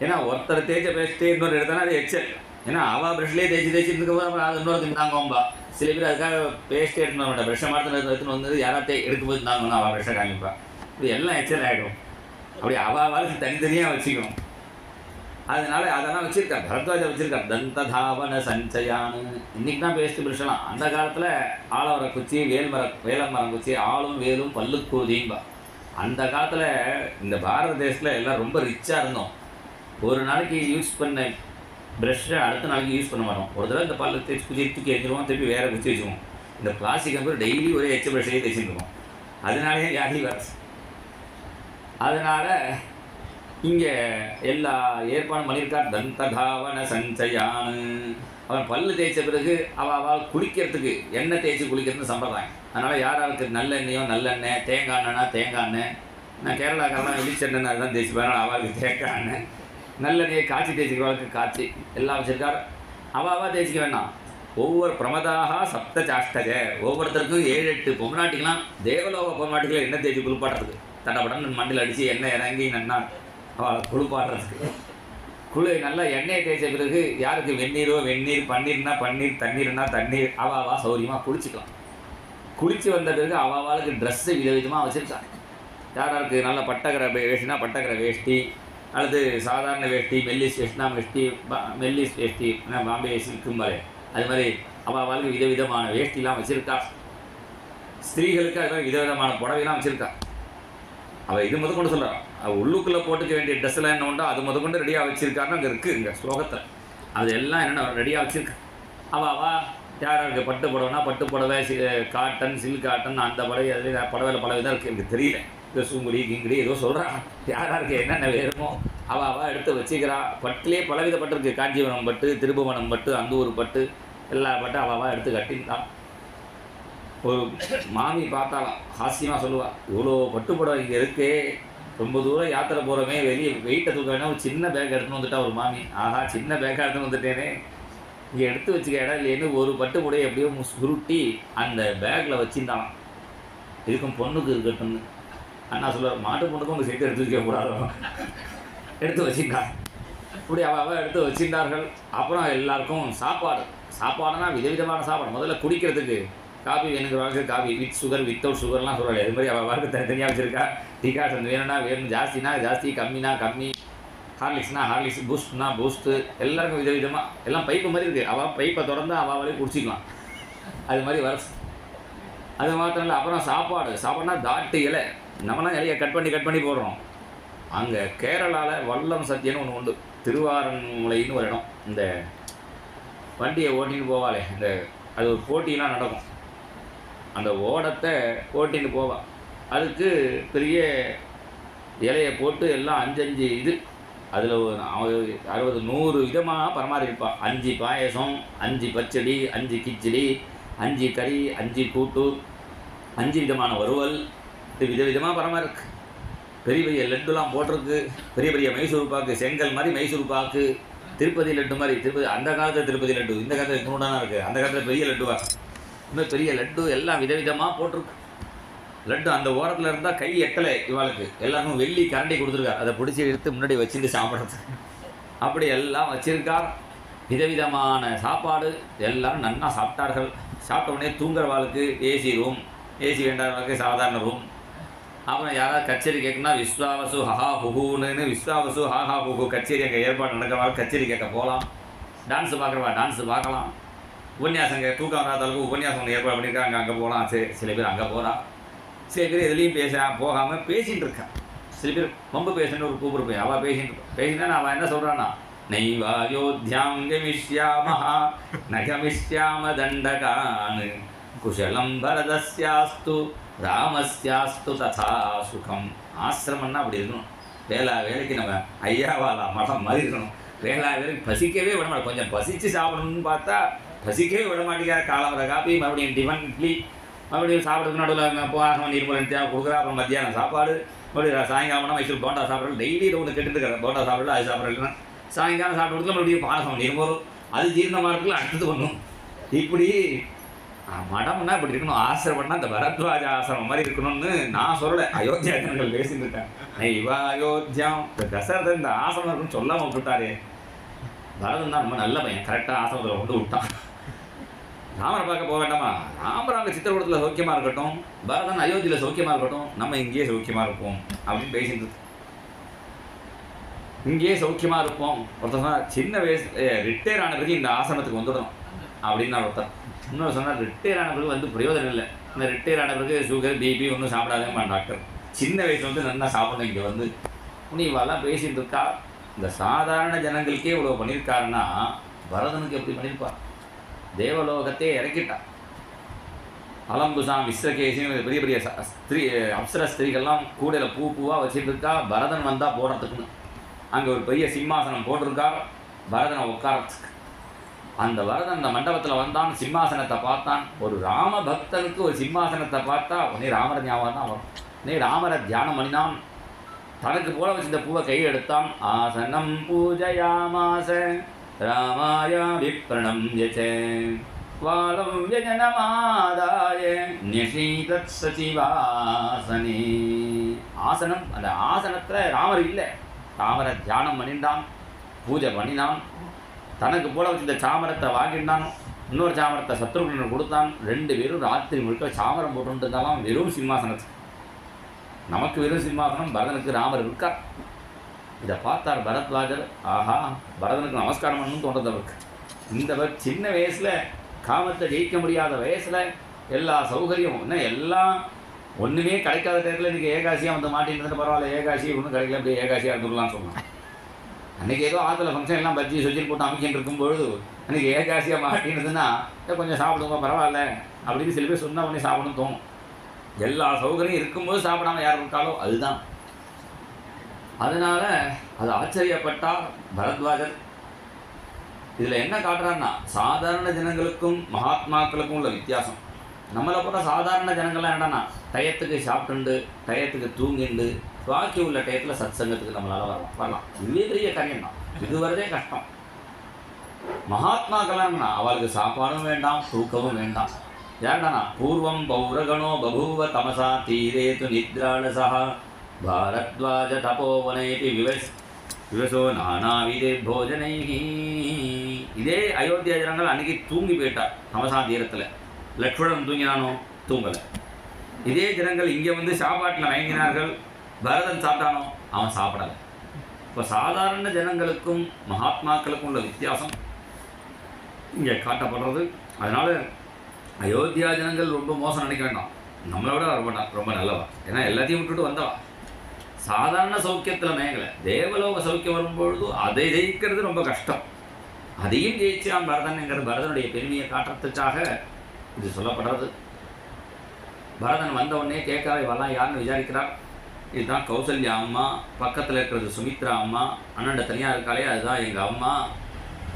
ஏன்னா ஒருத்தர் தேய்ச்ச பேஸ்ட்டு இன்னொரு எடுத்தானா அது எச்சல். ஏன்னா அவள் ப்ரெஷ்லேயே தேய்ச்சி இருந்துக்கப்புறம் அது இன்னொரு தின்னாங்கோம்பா. சில பேர் அதுக்காக பேஸ்ட்டே எடுத்துன்னு மாட்டேன், ப்ரெஷ்ஷை மாற்ற எடுத்துன்னு வந்து யாராவது எடுக்கும்போது இருந்தாங்கன்னா அவள் ப்ரெஷ்ஷை காமிப்பா. இப்படி எல்லாம் எச்சல் ஆகிடும். அப்படி அவளுக்கு தனித்தனியாக வச்சுக்கணும். அதனால அதெல்லாம் வச்சுருக்காரு, பரத்வாஜை வச்சுருக்காரு. தந்த தாவன சஞ்சயான்னு இன்றைக்கி தான் பேஸ்ட்டு ப்ரெஷ்ஷெல்லாம். அந்த காலத்தில் ஆலவர குச்சி, வேலமரம் குச்சி, ஆளும் வேலும் பல்லுக்கூதிம்பா. அந்த காலத்தில் இந்த பாரத தேசத்தில் எல்லாம் ரொம்ப ரிச்சாக இருந்தோம். ஒரு நாளைக்கு யூஸ் பண்ண ப்ரெஷ்ஷை அடுத்த நாளைக்கு யூஸ் பண்ண மாட்டோம். ஒரு தடவை இந்த பல்லு தேய்ச்சி குச்சி தூக்கி வச்சுருவோம், திருப்பி வேறு குச்சி வச்சுருவோம். இந்த பிளாஸ்டிக் வந்து டெய்லி ஒரே எச்ச ப்ரெஷ்ஷையே தேய்ச்சிருக்கோம். அதனாலேயே வியாதி வர. அதனால் இங்கே எல்லா ஏற்பாடும் பண்ணியிருக்கார். தந்ததாவன சஞ்சயான்னு. அவன் பல்லு தேய்ச்ச பிறகு அவள் குளிக்கிறதுக்கு எண்ணெய் தேய்ச்சி குளிக்கிறதுன்னு சம்பிரதாயம். அதனால் யாராருக்கு நல்லெண்ணெயோ நல்லெண்ணெய், தேங்காய் எண்ணெய்னா தேங்காய் எண்ணெய். நான் கேரளாக்காரெலாம் வெளிச்செண்ணெய் அதுதான் தேய்ச்சிப்பேன். அவளுக்கு தேங்காய் எண்ணெய், நல்லெண்ணெயை காய்ச்சி தேய்ச்சிக்கிறவளுக்கு காய்ச்சி எல்லாம் வச்சுருக்கார். அவள் தேய்ச்சிக்க வேண்டாம். ஒவ்வொரு பிரமதாக சப்த சாஷ்டக, ஒவ்வொருத்தருக்கும் 7-8 பொம்நாட்டிக்கலாம், தேவலோக பொம்நாட்டிகளை எண்ணெய் தேய்ச்சி குளிப்பாடுறதுக்கு. தடப்படன்னு மண்டில் அடித்து எண்ணெய் இறங்கி நன்னா அவள் குளிப்பாடுறதுக்கு. நல்லா எண்ணெயை தேய்ச்ச பிறகு யாருக்கு வெந்நீரோ வெந்நீர், பன்னீர்னா பன்னீர், தண்ணீர்னா தண்ணீர், அவள் சௌரியமாக குளிச்சுக்கலாம். குளித்து வந்த பிறகு அவளுக்கு ட்ரெஸ்ஸு விதவிதமாக வச்சுருக்காங்க. யாராருக்கு நல்ல பட்டக்கிற வேஷ்டினா பட்டக்கிற வேஷ்டி, அல்லது சாதாரண வேஷ்டி, மெல்லிஸ் வேஷ்டினா மெல்லிஸ் வேஷ்டி, பாம்பே சில்க்கும்பாரு, அது மாதிரி அவளுக்கு விதவிதமான வேஷ்டிலாம் வச்சுருக்கா. ஸ்திரீகளுக்கு அது மாதிரி விதவிதமான புடவைலாம் வச்சுருக்கா. அவள் இது முத கொண்டு சொல்கிறான், அவள் உள்ளுக்குள்ளே போட்டுக்க வேண்டிய ட்ரெஸ்ஸெல்லாம் என்ன உண்டோ அது முத கொண்டு ரெடியாக வச்சுருக்காருன்னு அங்கே இருக்குது. இங்கே ஸ்லோகத்தில் அது எல்லாம் என்னென்ன ரெடியாக வச்சுருக்கா. அவள் யாராருக்கு பட்டு புடவைனா பட்டு புடவை, காட்டன், சில்க் காட்டன், அந்த புடவை, அதில் புடவையில் பல விதம் இருக்குது. எனக்கு தெரியல, இந்த சூங்குடி கிங்குடி ஏதோ சொல்கிறான். யாராருக்கு என்னென்ன வேணுமோ அவள் எடுத்து வச்சுக்கிறா. பட்டுலேயே பலவித பட்டு இருக்குது. காஞ்சிபுரம் பட்டு, திருபுவனம் பட்டு, அந்தூர் பட்டு, எல்லா பட்டு அவள் எடுத்து கட்டியிருந்தான். ஒரு மாமி பார்த்தாலாம் ஹாஸ்யமாக சொல்லுவாள், இவ்வளோ பட்டு புடவை இங்கே இருக்கே, ரொம்ப தூரம் யாத்திரை போகிறோமே, வெளியே வெயிட்டை தூக்க வேணா, ஒரு சின்ன பேக் எடுத்துன்னு வந்துட்டா ஒரு மாமி. ஆஹா, சின்ன பேக்காக எடுத்துன்னு வந்துட்டேனே, இங்கே எடுத்து வச்சுக்க இடம் இல்லைன்னு ஒரு பட்டு புடையை எப்படியோ சுருட்டி அந்த பேக்கில் வச்சுருந்தாலாம். இதுக்கும் பொண்ணுக்கு இருக்கட்டும்னு. அண்ணா சொல்லுவார், மாட்டு பொண்ணுக்கும் உங்கள் சேர்த்து எடுத்து வைக்கக்கூடாதோ, எடுத்து வச்சுருந்தா. இப்படி அவள் எடுத்து வச்சுருந்தார்கள். அப்புறம் எல்லாருக்கும் சாப்பாடுனா விதவிதமான சாப்பாடு. முதல்ல குடிக்கிறதுக்கு காஃபி வேணுங்கிறவங்களுக்கு காஃபி, வித் சுகர், வித்தவுட் சுகர்லாம் சொல்லலை. அது மாதிரி அவளுக்கு தனித்தனியாக வச்சுருக்கா. டிகாஷன் வேணும்னா வேணும், ஜாஸ்தினா ஜாஸ்தி, கம்மினா கம்மி, ஹார்லிக்ஸ்னா ஹார்லிக்ஸ், பூஸ்ட்னா பூஸ்ட்டு, எல்லாருக்கும் விதவிதமாக எல்லாம் பைப்பு மாதிரி இருக்குது. அவள் பைப்பை திறந்து அவளே குடிச்சிக்கலாம். அது மாதிரி வர. அது மாத்திரம் இல்லை. அப்புறம் சாப்பாடுனா தாட்டு இலை. நம்மளாம் இலையை கட் பண்ணி போடுறோம். அங்கே கேரளாவில் வல்லம் சத்தியன்னு ஒன்று உண்டு. திருவாரன்முளைன்னு ஒரு இடம். இந்த வண்டியை ஓட்டின்னு போவாளே, இந்த அது ஒரு போட்டியெலாம் நடக்கும். அந்த ஓடத்தை ஓட்டின்னு போவாள். அதுக்கு பெரிய இலையை போட்டு எல்லாம் 5 இது, அதில் 60-100 விதமாக பரமாறிப்பாள். 5 பாயசம், 5 பச்சடி, 5 கிச்சடி, 5 கறி, 5 கூட்டு, 5 விதமான வறுவல், விதவிதமாக பரமாக இருக்குது. பெரிய பெரிய லட்டுலாம் போட்டிருக்கு. பெரிய பெரிய மைசூர் பாக்கு, செங்கல் மாதிரி மைசூர் பாக்கு, திருப்பதி லட்டு மாதிரி. திருப்பதி அந்த காலத்தில் திருப்பதி லட்டு, இந்த காலத்தில் இன்னொன்று இருக்குது. அந்த காலத்தில் பெரிய லட்டுவா, இன்னும் பெரிய லட்டு எல்லாம் விதவிதமாக போட்டிருக்கு. லட்டு அந்த ஓரத்தில் இருந்தால் கை எட்டலை இவாளுக்கு. எல்லாருக்கும் வெள்ளி கரண்டி கொடுத்துருக்கார், அதை பிடிச்சி எடுத்து முன்னாடி வச்சுட்டு சாப்பிட்றது. அப்படி எல்லாம் வச்சிருக்கார். விதவிதமான சாப்பாடு எல்லோரும் நன்னா சாப்பிட்டார்கள். சாப்பிட்ட உடனே தூங்குறவாளுக்கு ஏசி ரூம், ஏசி வேண்டாதவாளுக்கு சாதாரண ரூம். அப்புறம் யாராவது கச்சேரி கேட்குன்னா விஸ்வாவசு ஹஹா ஹுஹுன்னு விஸ்வாவசு ஹஹா ஹுஹு கச்சேரி அங்கே ஏற்பாடு நடக்கிறவா கச்சேரி கேட்க போகலாம். டான்ஸு பார்க்குறவா டான்ஸு பார்க்கலாம். உபன்யாசம் தூக்கம் வராதவளுக்கு உபன்யாசம் ஏற்பாடு பண்ணியிருக்காங்க, அங்கே போகலாம். சில பேர் அங்கே போகிறா, சில பேர் எதுலேயும் போகாமல் பேசிகிட்டு இருக்கான். சில பேர் ரொம்ப பேசுன்னு ஒரு கூப்பிட்டு அவள் பேசினா அவள் என்ன சொல்கிறான்னா, நைவாயோத்யாம் கமிஷ்யாமஹா நகமிஷ்யாம தண்டகான் குஷலம் பரதஸ்யாஸ்து ராமஸ்யாஸ்து ததா சுகம். ஆசிரமம்னா அப்படி இருக்கணும். வேலைக்கு நம்ம ஐயாவாலா மடம் மாதிரி இருக்கணும். வேலைக்கு பசிக்கவே விட மாட்டோம். கொஞ்சம் பசித்து சாப்பிடணும்னு பார்த்தா பசிக்கவே விட மாட்டேங்கிற. காலவர காப்பி, மறுபடியும் டிஃபன் இட்லி, மறுபடியும் சாப்பிட்றதுக்கு நடுவில் போகாமல் நீர்மூலம் தேவை கொடுக்குறா. அப்புறம் மத்தியானம் சாப்பாடு, மறுபடியும் சாயங்காலம் மைசூர் போண்டா சாப்பிட்றது. டெய்லி ஒன்று கெட்டுருக்கிற போண்டா சாப்பிடல, அது சாப்பிட்றதுனா சாயங்காலம் சாப்பிட்றதுல மறுபடியும் பானகம் நீர்மோரும், அது ஜீரணமாகறதுக்குள்ள அடுத்தது பண்ணும். இப்படி மடம்னா இப்படி இருக்கணும். ஆசிரமம்னா இந்த பரத்வாஜ ஆசிரமம் மாதிரி இருக்கணும்னு நான் சொல்லலை, அயோத்தியா ஜனங்கள் பேசிட்டு இருக்கேன். இவா அயோத்தியம் இந்த தசரதை இந்த ஆசிரமம் இருக்குன்னு சொல்லாமல் விட்டுட்டாரு. பரதன் தான் ரொம்ப நல்ல பையன், கரெக்டாக ஆசிரமத்தில் கொண்டு விட்டான். ராமரை பார்க்க போக வேண்டாமா? ராமர் அங்கே சித்திரக்கூடத்தில் சௌக்கியமாக இருக்கட்டும், பரதன் அயோத்தியில் சௌக்கியமாக இருக்கட்டும், நம்ம இங்கேயே சௌக்கியமாக இருப்போம் அப்படின்னு பேசிட்டு இருக்கு. இங்கேயே சௌக்கியமாக இருப்போம். ஒருத்தர் சின்ன வயசு ரிட்டையர் ஆன பிறகு இந்த ஆசிரமத்துக்கு வந்துடணும் அப்படின்னு நான் ஒருத்தர். இன்னொரு சொன்னால் ரிட்டையர் ஆன பிறகு வந்து பிரயோஜனம் இல்லை. இந்த ரிட்டையர் ஆன பிறகு சுகர் பிபி ஒன்றும் சாப்பிடாதேம்மா டாக்டர். சின்ன வயசுல நல்லா சாப்பிடணும். இங்கே வந்து நீ இவெல்லாம் பேசிகிட்டு இருக்கா. இந்த சாதாரண ஜனங்களுக்கே இவ்வளோ பண்ணியிருக்காருன்னா பரதனுக்கு எப்படி பண்ணியிருப்பார்? தேவலோகத்தையே இறக்கிட்டார். அலம்புசாம் விஸ்வகேசின்னு பெரிய பெரிய அப்சர ஸ்திரீகள்லாம் கூடையில் பூவாக வச்சுட்டு இருக்கா. பரதன் வந்தால் போடுறதுக்குன்னு அங்கே ஒரு பெரிய சிம்மாசனம் போட்டிருக்கார் பரதனை உட்காரத்துக்கு. அந்த பரதன் அந்த மண்டபத்தில் வந்தான், சிம்மாசனத்தை பார்த்தான். ஒரு ராம பக்தனுக்கு ஒரு சிம்மாசனத்தை பார்த்தா உடனே ராமர ஞாபகம் தான் வரும். உடனே ராமரை தியானம் பண்ணினான். தனக்கு போல வச்சு இந்த பூவை கையை எடுத்தான். ஆசனம் பூஜயாமாச ராமாயா விப்ரணம் யசே வாலம் யஜனமாதாய நிஷீதத் சசிவாசனே. ஆசனம், அந்த ஆசனத்தில் ராமர் இல்லை, ராமரை தியானம் பண்ணிட்டான், பூஜை பண்ணினான். தனக்கு போல வச்சு இந்த சாமரத்தை வாங்கிட்டான். இன்னொரு சாமரத்தை சத்ருகனுக்கு கொடுத்தான். 2 பேரும் ராத்திரி முழுக்க சாமரம் போட்டு இருந்தாலும் வெறும் சிம்மாசனத்துக்கு. நமக்கு வெறும் சிம்மாசனம், பரதனுக்கு ராமர் இருக்கார். இதை பார்த்தார் பரத்வாஜர். ஆஹா, பரதனுக்கு நமஸ்காரம் பண்ணணும்னு தோன்றது அவருக்கு. இந்த சின்ன வயசில் காமத்தை ஜெயிக்க முடியாத வயசில் எல்லா சௌகரியமும் என்ன எல்லாம் ஒன்றுமே கிடைக்காத நேரத்தில் இன்றைக்கி ஏகாசியாக வந்து மாட்டின்னு பரவாயில்ல, ஏகாசி ஒன்றும் கிடைக்கல, அப்படியே ஏகாசியாக இருந்துடலாம்னு சொன்னான். அன்றைக்கி ஏதோ ஆற்றுல ஃபங்க்ஷன் எல்லாம் பஜ்ஜி சொஜில் போட்டு அமைக்கின்னு இருக்கும்பொழுது அன்றைக்கி ஏகாசியாக மாட்டினதுன்னா கொஞ்சம் சாப்பிடுங்க பரவாயில்ல அப்படின்னு சில பேர் சொன்னால் உடனே சாப்பிடணும்னு தோணும். எல்லா சௌகரியம் இருக்கும்போது சாப்பிடாமல் யார் இருக்காலோ அதுதான். அதனால் அது ஆச்சரியப்பட்டார் பரத்வாஜர். இதில் என்ன காட்டுறாருன்னா சாதாரண ஜனங்களுக்கும் மகாத்மாக்களுக்கும் உள்ள வித்தியாசம். நம்மளை போல சாதாரண ஜனங்கள்லாம் என்னன்னா டயத்துக்கு சாப்பிட்டுண்டு டயத்துக்கு தூங்கிண்டு பாக்கி உள்ள டயத்தில் சத்சங்கத்துக்கு நம்மளால் வரலாம். இதுவே பெரிய காரியம் தான், இது வரதே கஷ்டம். மகாத்மாக்கள்னா அவளுக்கு சாப்பாடும் வேண்டாம், தூக்கமும் வேண்டாம். ஏண்டானா பூர்வம் பௌரகணோ பபூவ தமசா தீரேது நித்ராலசா பாரத்வாஜ தபோவனைபி விவசோ நானாவிதே போஜனை. இதே அயோத்தியா ஜனங்கள் அன்றைக்கி தூங்கி போயிட்டார் தமசா தீரத்தில். லக்ஷ்மணன் தூங்கினானோ? தூங்கலை. இதே ஜனங்கள் இங்கே வந்து சாப்பாட்டில் மயங்கினார்கள். பரதன் சாப்பிட்டானோ? அவன் சாப்பிடலை. இப்போ சாதாரண ஜனங்களுக்கும் மகாத்மாக்களுக்கும் உள்ள வித்தியாசம் இங்கே காட்டப்படுறது. அதனால் அயோத்தியா ஜனங்கள் ரொம்ப மோசம் நினைக்க வேண்டாம். நம்மளை விட ரொம்ப நல்லவா. ஏன்னா எல்லாத்தையும் விட்டுட்டு வந்தவா. சாதாரண சௌக்கியத்தில் மேங்கலை, தேவலோக சௌக்கியம் வரும்பொழுது அதை ஜெயிக்கிறது ரொம்ப கஷ்டம். அதையும் ஜெயிச்சான் பரதன்ங்கிற பரதனுடைய பெருமையை காட்டுறதுக்காக இது சொல்லப்படுறது. பரதன் வந்த உடனே கேட்கறா, இவெல்லாம் யாருன்னு விசாரிக்கிறார். இதுதான் கௌசல்யா அம்மா, பக்கத்தில் இருக்கிறது சுமித்ரா அம்மா, அண்ணன் தனியாக இருக்காளே அதுதான் எங்கள் அம்மா.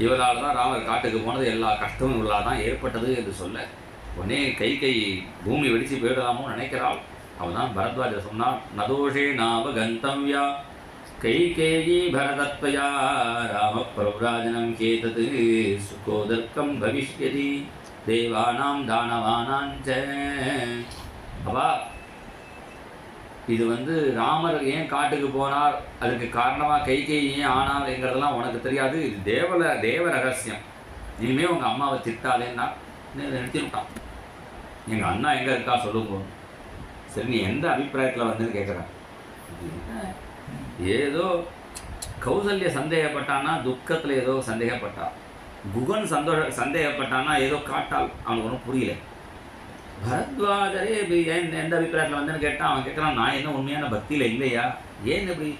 இவளால் தான் ராமர் காட்டுக்கு போனது, எல்லா கஷ்டமும் இவளால் தான் ஏற்பட்டது என்று சொல்ல உடனே கை பூமி வெடித்து போயிடலாமோ நினைக்கிறாள். அவன் தான் பரத்வாஜர் சொன்னான், நதோஷே நாவகந்தவ்யா கைகேயி பரதத்வயா ராம பிரவ்ராஜனம் கேதது சுகோதர்க்கம் பவிஷ்யதி தேவானாம் தானவானாஞ்ச. அவா இது ராமர் ஏன் காட்டுக்கு போனார், அதுக்கு காரணமாக கைகேயி ஏன் ஆனார்ங்கிறதெல்லாம் உனக்கு தெரியாது, இது தேவ ரகசியம். இனிமேல் உங்கள் அம்மாவை திட்டாதேன்னா நிறுத்திவிட்டான். எங்கள் அண்ணா எங்கே இருக்கா சொல்லுங்க. சரி, நீ எந்த அபிப்பிராயத்தில் வந்துன்னு கேட்குறேன். ஏதோ கௌசல்ய சந்தேகப்பட்டான்னா துக்கத்தில் ஏதோ சந்தேகப்பட்டா, குகன் சந்தேகப்பட்டான்னா ஏதோ காட்டால், அவனுக்கு ஒன்றும் புரியல. பரத்வாஜரே இப்படி எந்த அபிப்பிராயத்தில் வந்துன்னு கேட்டால் அவன் கேட்குறான், நான் என்ன உண்மையான பக்தியில் இல்லையா, ஏன் இப்படி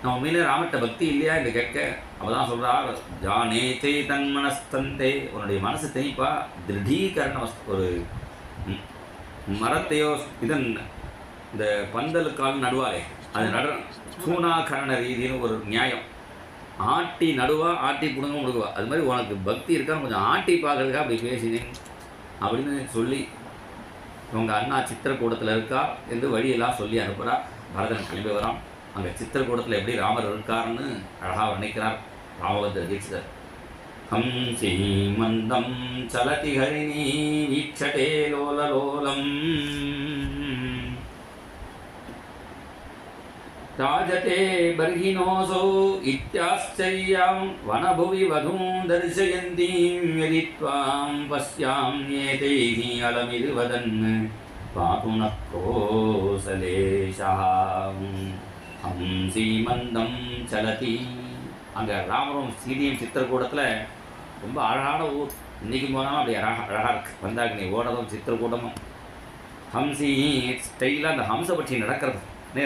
நான் உண்மையிலே ராமட்ட பக்தி இல்லையா என்று கேட்க அவள் தான் சொல்கிறார், ஜானே தே தன் மனஸ்தந்தே, உன்னுடைய மனசு தெய்ப்பா திருடீகரண ஒரு மரத்தையோ இந்த பந்தலுக்கால் நடுவாரே அது சூனாகரண ரீதின்னு ஒரு நியாயம். ஆட்டி நடுவா, ஆட்டி பிடுங்க முடுவா, அது மாதிரி உனக்கு பக்தி இருக்கான்னு கொஞ்சம் ஆட்டி பார்க்கறதுக்கா அப்படி பேசினேன் அப்படின்னு சொல்லி உங்கள் அண்ணா சித்திரக்கூடத்தில் இருக்கா என்று வழியெல்லாம் சொல்லி அனுப்புகிறா. பரதன் கிளம்பி வரான். அங்கே சித்திரக்கூடத்தில் எப்படி ராமர் இருக்காருன்னு அழகாக வர்ணிக்கிறார் ராமபத்ர தீட்சிதர். ஹம்சி மந்தம் சலதி ஹரிணி வீட்சதே லோலலோலம் ராஜதே பர்ஹினோசோ இத்யாச்சர்யாம் வனபுவி வதூம் தர்சயந்தீம் யதித்வாம் பஸ்யாம் ஏதைஹி அலமிது வதன் பாதுனக் கோசலேஷாம் ஹம்சி மந்தம் சலதி. அங்கே ராமரும் சீதையும் சித்திரக்கூடத்தில் ரொம்ப அழகான ஊர். இன்றைக்கி போனாலும் அப்படி அழகாக இருக்குது. வந்தாங்க நீ ஓடதும் சித்திரக்கூடமும் ஹம்சி ஸ்டைலாக அந்த ஹம்சபட்சி நடக்கிறது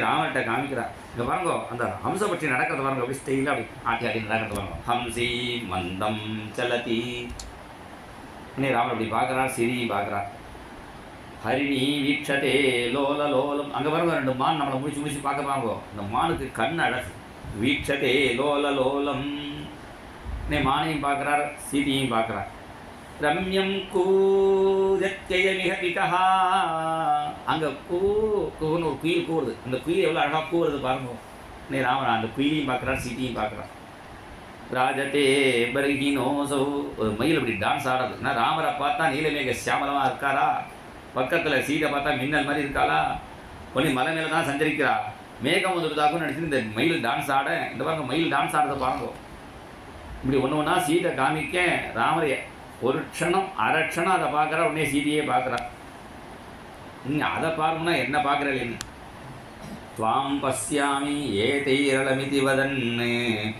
ராமர்கிட்ட காமிக்கிறார். இங்கே பாருங்கோ அந்த ஹம்சபட்சி நடக்கிறது பாருங்க, அப்படி ஸ்டைலாக அப்படி ஆட்டி நடக்கிறது பாருங்க. ஹம்சி மந்தம் சலதி. ராமர் அப்படி பார்க்குறார், சிரியும் பார்க்குறார். ஹரிணி வீட்சதே லோல லோலம். அங்கே பாருங்க ரெண்டு மான் நம்மளை முடிச்சு பார்க்க பாருங்கோ. இந்த மானுக்கு கண் அழகு. வீட்சதே லோல லோலம். மானையும் பார்க்குறார், சீதையும் பார்க்குறார். ரம்யம் கூஜத்யமிகபிகா. அங்கே கூன்னு ஒரு குயில் கூறுது. அந்த குயில் எவ்வளோ அழகாக கூறுது பாருங்க. ராமன் அந்த குயிலையும் பார்க்குறார், சீதையும் பார்க்குறார். ராஜதே பர்ஹினோசோ. ஒரு மயில் அப்படி டான்ஸ் ஆடுறது. ராமரை பார்த்தா நீலமேக சியாமலமாக இருக்காரா, பக்கத்தில் சீதை பார்த்தா மின்னல் மாதிரி இருக்காளா, ஒன்லி மலை மேலே தான் சஞ்சரிக்கிறா, மேகம் வந்துட்டாக்குன்னு நினச்சிட்டு இந்த மயில் டான்ஸ் ஆட. இந்த பாருங்க மயில் டான்ஸ் ஆடுறதை பாருங்க. இப்படி ஒன்று ஒன்றா சீதை காமிக்க ராமரைய ஒரு க்ஷணம் அரை க்ஷணம் அதை பார்க்குறா, உடனே சீதையே பார்க்குறா. நீங்கள் அதை பார்க்கணும்னா என்ன பார்க்குறீங்க? துவாம் பஸ்யாமி ஏதைரளமிதி வதன்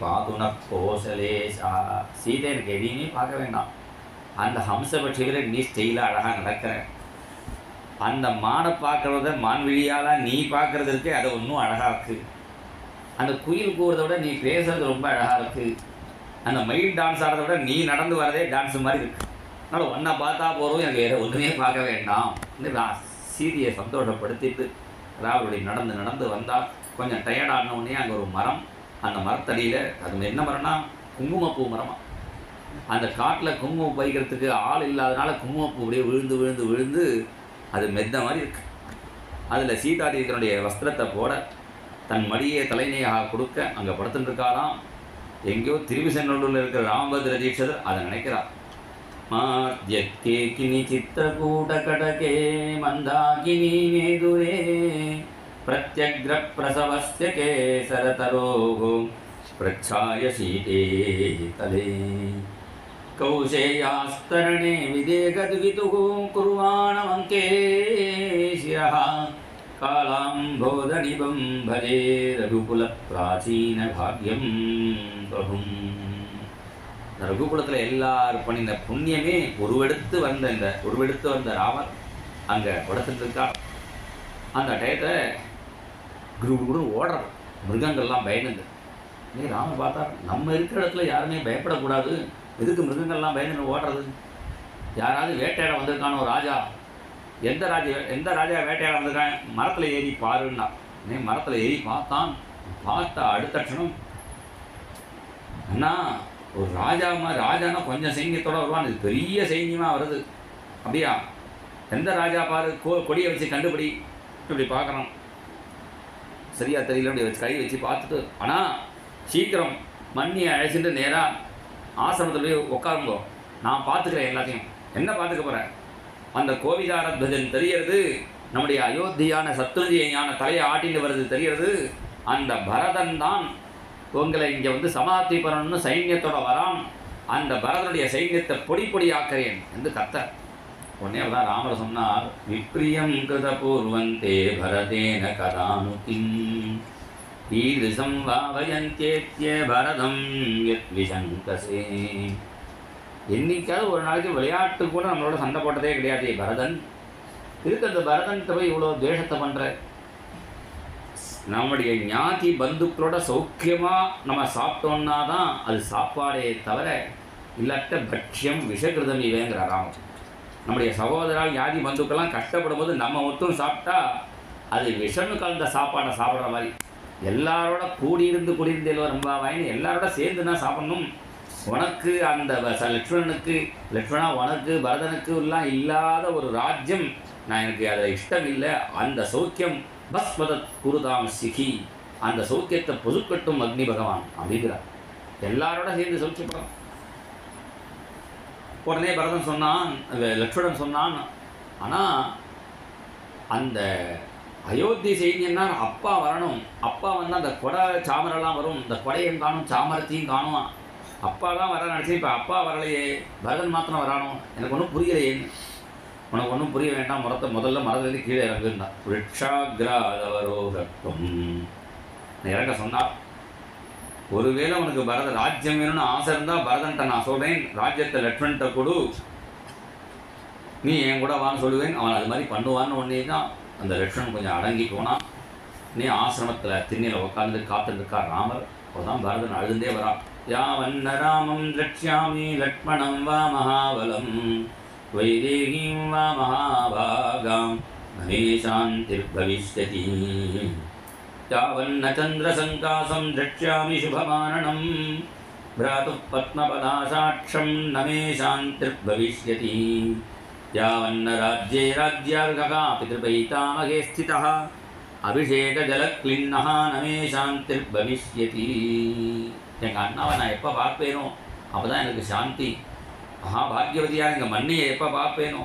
பாதுனக் கோசலேஷா. சீதை எனக்கு எதையுமே பார்க்க வேண்டாம், அந்த ஹம்சபட்சிகளை நீ ஸ்டைலாக அழகாக நடக்கிற, அந்த மானை பார்க்குறத மான்விழியால் நீ பார்க்குறது இருக்கு, அது ஒன்றும் அழகாக இருக்குது. அந்த குயில் கூறதை விட நீ பேசுறது ரொம்ப அழகாக இருக்குது. அந்த மயில் டான்ஸ் ஆடுறத விட நீ நடந்து வரதே டான்ஸ் மாதிரி இருக்குது. அதனால் ஒன்றை பார்த்தா போகிறோம், எனக்கு வேறு ஒன்றுமே பார்க்க வேண்டாம். சீதையை சந்தோஷப்படுத்திட்டு ராவருடைய நடந்து வந்தால் கொஞ்சம் டயர்டான உடனே அங்கே ஒரு மரம். அந்த மரத்தடியில் அது என்ன மரம்னா குங்குமப்பூ மரமாக. அந்த காட்டில் குங்குமம் பறிக்கிறதுக்கு ஆள் இல்லாதனால குங்குமப்பூ அப்படியே விழுந்து அது மெத்த மாதிரி இருக்கு. அதில் சீதாதேவியனுடைய வஸ்திரத்தை போட தன் மடியை தலைநையாக கொடுக்க அங்கே படுத்துட்டு இருக்காராம். எங்கேயோ திருவிசநல்லூரில் இருக்கிற ராமபத்ர தீட்சிதர் அதை நினைக்கிறார். மாத்யக்கே கினி சித்திரகூட கடகே மந்தாகினி மேதுரே பிரத்யக்ர பிரசவஸ்ய கேசரதரோகோ பிரச்சாய சீதே தலே கௌசேயாஸ்தரணே விதேகத்விதுः குர்வாணமங்கே சிரः காலாம்போதனிபம் பஜே ரகுகுல பிராச்சீன பாக்யம் பிரபும். ரகுகுலத்தில் எல்லாரும் பண்ணின புண்ணியமே உருவெடுத்து வந்த ராமர் அங்கே படுத்துட்டு இருக்கார். அந்த டயத்தில் குரு ஓடுறார். மிருகங்கள்லாம் பயந்துங்க. ராமர் பார்த்தார், நம்ம இருக்கிற இடத்துல யாருமே பயப்படக்கூடாது, எதுக்கு மிருகங்கள்லாம் பயந்து ஓடுறது? யாராவது வேட்டையாட வந்திருக்கான ஒரு ராஜா, எந்த ராஜா வேட்டையாட வந்திருக்கான், மரத்தில் ஏறி பாருன்னா. மரத்தில் ஏறி பார்த்த அடுத்த க்ஷணம், அண்ணா ஒரு ராஜானா கொஞ்சம் சைன்யத்தோடு வருவான், இது பெரிய சைன்யமாக வருது. அப்படியா? எந்த ராஜா பாரு கொடியை வச்சு கண்டுபிடி இப்படி பார்க்குறோம், சரியா தெரியல, அப்படி வச்சு கை வச்சு பார்த்துட்டு, ஆனால் சீக்கிரம் மண்ணியை அழைச்சிட்டு நேராக ஆசிரமத்தில் போய் உட்காருங்கோ, நான் பார்த்துக்கிறேன் எல்லாத்தையும். என்ன பார்த்துக்க போகிறேன்? அந்த கோவிதாரத்வஜன் தெரியறது, நம்முடைய அயோத்தியான சத்ருஜியான தலையை ஆட்டிட்டு வருது தெரியறது, அந்த பரதன் தான் உங்களை இங்கே வந்து சமாப்தி பண்ணணும்னு சைன்யத்தோட வரான், அந்த பரதனுடைய சைன்யத்தை பொடி பொடி ஆக்கிறேன் என்று கத்த. உடனே தான் ராமர் சொன்னார், விப்ரியம் கிருத பூர்வந்தே பரதேன கதானுகிம் ஈரிசம் வாவயந்தேத்ய பரதம் யத் விஷங்கசே. என்னைக்காவது ஒரு நாளைக்கு விளையாட்டு கூட நம்மளோட சண்டை போட்டதே கிடையாது பரதன். இருக்கு அந்த பரதன்கிட்ட போய் இவ்வளோ துவேஷத்தை பண்ணுற. நம்முடைய ஞாதி பந்துக்களோட சௌக்கியமாக நம்ம சாப்பிட்டோன்னா தான் அது சாப்பாடே தவிர இல்லாட்ட பட்சியம் விஷகிருதம் இவேங்கிற ராமன். நம்முடைய சகோதரால் ஞாதி பந்துக்கெல்லாம் கஷ்டப்படும் போது நம்ம மட்டும் சாப்பிட்டா அது விஷமு கலந்த சாப்பாடை சாப்பிட்ற மாதிரி. எல்லாரோட கூடியிருந்து குடியிருந்தேல் ரொம்ப வாயின்னு எல்லாரோட சேர்ந்து தான் சாப்பிட்ணும். உனக்கு அந்த லக்ஷ்மணனுக்கு லக்ஷ்மணா உனக்கு பரதனுக்கு எல்லாம் இல்லாத ஒரு ராஜ்யம் நான் எனக்கு அதில் இஷ்டம் இல்லை. அந்த சௌக்கியம் பஸ்மதத் குருதாம் சிகி, அந்த சௌக்கியத்தை பொதுக்கட்டும் அக்னி பகவான் அப்படிங்கிறார். எல்லாரோட சேர்ந்து சௌக்கியப்படும். உடனே பரதன் சொன்னான், லக்ஷ்மணன் சொன்னான், ஆனால் அந்த அயோத்தி சைன்யம்னா அப்பா வரணும், அப்பா வந்தால் அந்த கொடை சாமரெல்லாம் வரும், இந்த கொடையும் காணும் சாமரத்தையும் காணும், அப்பா தான் வர நினச்சி இப்போ அப்பா வரலையே, பரதன் மாத்திரம் வரானோ, எனக்கு ஒன்றும் புரியலையேன்னு. உனக்கு ஒன்றும் புரிய வேண்டாம், முதல்ல மரத்துலேருந்து கீழே இறங்குந்தான். ரிக்ஷாகிராதவரோகத்துவம் இறங்க சொன்னார். ஒருவேளை உனக்கு பரத ராஜ்யம் வேணும்னு ஆசை இருந்தால் பரதன்ட்ட நான் சொல்கிறேன், ராஜ்யத்தை லக்ஷ்மண்கிட்ட கொடு, நீ என் கூட வான்னு சொல்லுவேன், அவன் அது மாதிரி பண்ணுவான்னு ஒன்றே தான் அந்த லக்ஷ்மணன் கொஞ்சம் அடங்கி போனான். நீ ஆசிரமத்தில் திண்ணையில் உட்காந்து காத்துருக்கார் ராமர். அப்போதான் பரதன் அழுந்தே வரான். யாவன்ன ராமம் லட்சியாமி லக்ஷ்மணம் வா மகாபலம் வைதேகீம் வா மகாபாகாம் மகேஷாந்திர்பவிஷ்யதி யாவன்ன சந்திரசங்காசம் லட்சியாமி சுபமானனம் भ्रातुः पद्मपदासाक्षं नमे शान्तिर्भविष्यति यावन्न राज्ये राज्यार्घका पितृपैतामहे स्थितः अभिषेकजलक्लिन्नः नमे शान्तिर्भविष्यति. எங்கள் அண்ணாவை நான் எப்போ பார்ப்பேனோ அப்போ தான் எனக்கு சாந்தி. மகாபாகியவதியாக எங்கள் மண்ணியை எப்போ பார்ப்பேனோ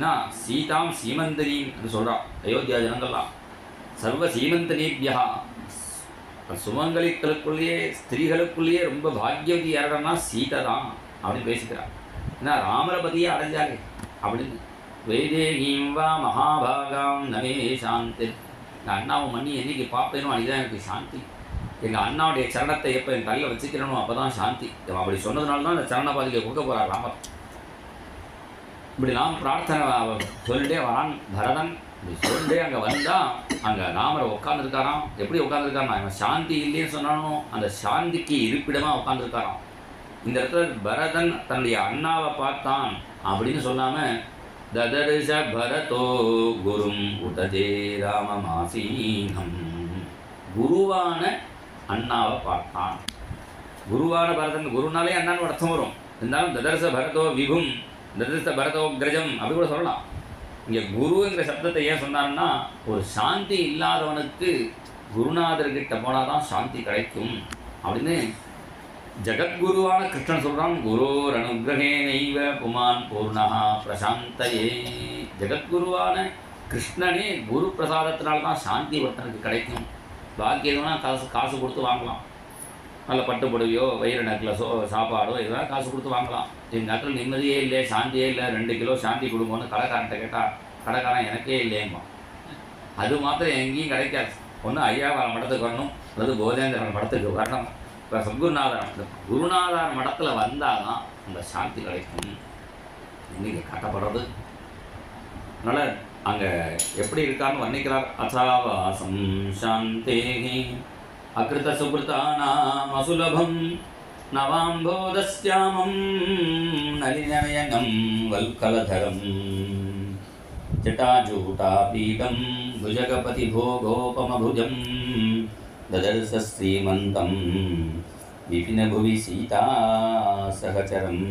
நான் சீதாம் சீமந்தனின்னு சொல்கிறான் அயோத்தியா ஜனங்கள்லாம். சர்வ சீமந்தனேபியா சுமங்கலிகளுக்குள்ளேயே ஸ்திரீகளுக்குள்ளேயே ரொம்ப பாக்யவதி யாருன்னா சீதை தான் அப்படின்னு பேசிக்கிறான். ஏன்னா ராமரபதியை அடைஞ்சாலே அப்படின்னு. வைதேகீம் வா மகாபாகாம் நமே சாந்தி. எங்கள் அண்ணாவை மண்ணி என்னைக்கு பார்ப்பேனோ அன்றைக்கி எனக்கு சாந்தி. எங்கள் அண்ணாவுடைய சரணத்தை எப்போ என் தலையில் வச்சுக்கிறனோ அப்போ தான் சாந்தி. அப்படி சொன்னதுனால தான் அந்த சரண பாதிக்கை கொடுக்க போகிறார் ராமர். இப்படிலாம் பிரார்த்தனை சொல்லிட்டே வரான் பரதன். இப்படி சொல்லிட்டே அங்கே வந்தால் அங்கே ராமரை உட்காந்துருக்காராம். எப்படி உட்காந்துருக்காருன்னா அவன் சாந்தி இல்லைன்னு சொன்னாலும் அந்த சாந்திக்கு இருப்பிடமாக உட்காந்துருக்காராம். இந்த இடத்துல பரதன் தன்னுடைய அண்ணாவை பார்த்தான் அப்படின்னு சொல்லாமல் ததர்ஷ பரதோ குரும் உதஜே ராமமாசீனம். குருவான அண்ணாவை பார்த்தான். குருவான பரதன், குருனாலே அண்ணான்னு அர்த்தம் வரும். இருந்தாலும் ததர்ச பரதோ விபும் ததர்ச பரதோ கிரஜம் அப்படி கூட சொல்லலாம். இங்கே குருங்கிற சப்தத்தை ஏன் சொன்னார்னா ஒரு சாந்தி இல்லாதவனுக்கு குருநாதர்கிட்ட போனால் தான் சாந்தி கிடைக்கும் அப்படின்னு ஜகத்குருவான கிருஷ்ணன் சொல்கிறான். குரோர் அனுகிரகேனைவ புமான் பூர்ணா பிரசாந்தையே. ஜகத்குருவான கிருஷ்ணனே குரு பிரசாதத்தினால்தான் தான் சாந்தி ஒருத்தனுக்கு கிடைக்கும். பாக்கி எதுனா காசு கொடுத்து வாங்கலாம். நல்ல பட்டு புடவையோ வயிறு நெக்லஸோ சாப்பாடோ இதெல்லாம் காசு கொடுத்து வாங்கலாம். எங்கள் இடத்துல நிம்மதியே இல்லை, சாந்தியே இல்லை, 2 கிலோ சாந்தி கொடுங்கன்னு கடைக்காரன்ட்ட கேட்டால் கடைக்காரன் எனக்கே இல்லையேம்மா. அது மாத்திரம் எங்கேயும் கிடைக்காது. ஒன்று ஐயாவார மடத்துக்கு வரணும், அல்லது போதேந்திரன் மடத்துக்கு வரணும். இப்போ சத்குருநாதர் குருநாதர் மடத்தில் வந்தால் தான் அந்த சாந்தி கிடைக்கும். இன்றைக்கி கட்டப்படுறது. அதனால் அங்கே எப்படி இருக்கான்னு வர்ணிக்கிறார். அசாவாசம் சாந்தேஹி அகிருத சுகிருதானாம் அசுலபம் நவாம்போதஸ்யாமம் நளினயனம் வல்கலதரம் ஜட்டாஜூட்டாபீடம் புஜகபதி போகோபமபுஜம் ததர்ச ஸ்ரீமந்தம் விபின புவி சீதா சகச்சரம்.